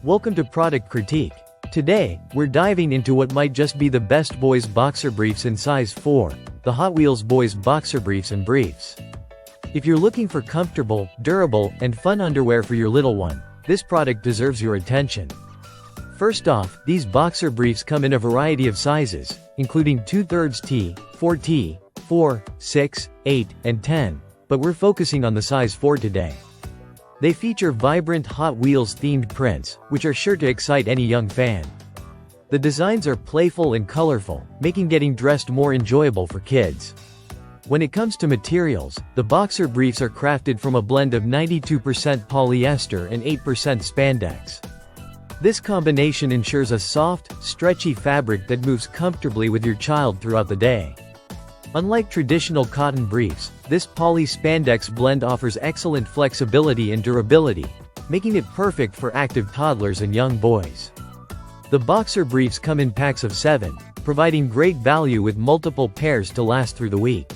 Welcome to Product Critique. Today, we're diving into what might just be the best boys' boxer briefs in size 4, the Hot Wheels Boys Boxer Briefs and Briefs. If you're looking for comfortable, durable, and fun underwear for your little one, this product deserves your attention. First off, these boxer briefs come in a variety of sizes, including 2/3 T, 4T, 4, 6, 8, and 10, but we're focusing on the size 4 today. They feature vibrant Hot Wheels-themed prints, which are sure to excite any young fan. The designs are playful and colorful, making getting dressed more enjoyable for kids. When it comes to materials, the boxer briefs are crafted from a blend of 92% polyester and 8% spandex. This combination ensures a soft, stretchy fabric that moves comfortably with your child throughout the day. Unlike traditional cotton briefs, this poly-spandex blend offers excellent flexibility and durability, making it perfect for active toddlers and young boys. The boxer briefs come in packs of 7, providing great value with multiple pairs to last through the week.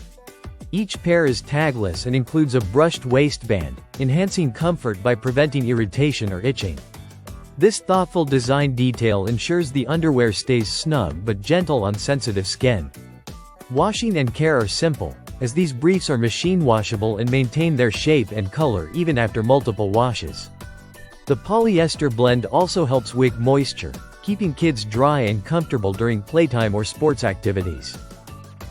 Each pair is tagless and includes a brushed waistband, enhancing comfort by preventing irritation or itching. This thoughtful design detail ensures the underwear stays snug but gentle on sensitive skin. Washing and care are simple, as these briefs are machine washable and maintain their shape and color even after multiple washes. The polyester blend also helps wick moisture, keeping kids dry and comfortable during playtime or sports activities.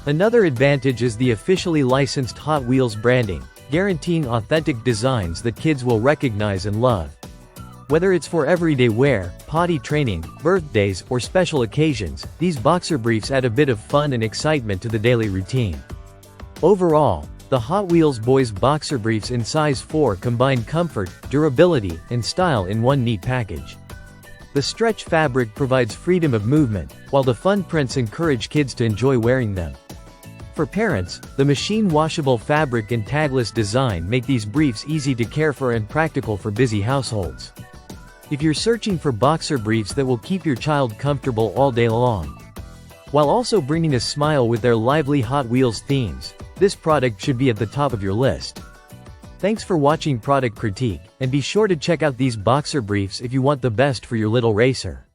Another advantage is the officially licensed Hot Wheels branding, guaranteeing authentic designs that kids will recognize and love. Whether it's for everyday wear, potty training, birthdays, or special occasions, these boxer briefs add a bit of fun and excitement to the daily routine. Overall, the Hot Wheels Boys Boxer Briefs in size 4 combine comfort, durability, and style in one neat package. The stretch fabric provides freedom of movement, while the fun prints encourage kids to enjoy wearing them. For parents, the machine-washable fabric and tagless design make these briefs easy to care for and practical for busy households. If you're searching for boxer briefs that will keep your child comfortable all day long, while also bringing a smile with their lively Hot Wheels themes, this product should be at the top of your list. Thanks for watching Product Critique, and be sure to check out these boxer briefs if you want the best for your little racer.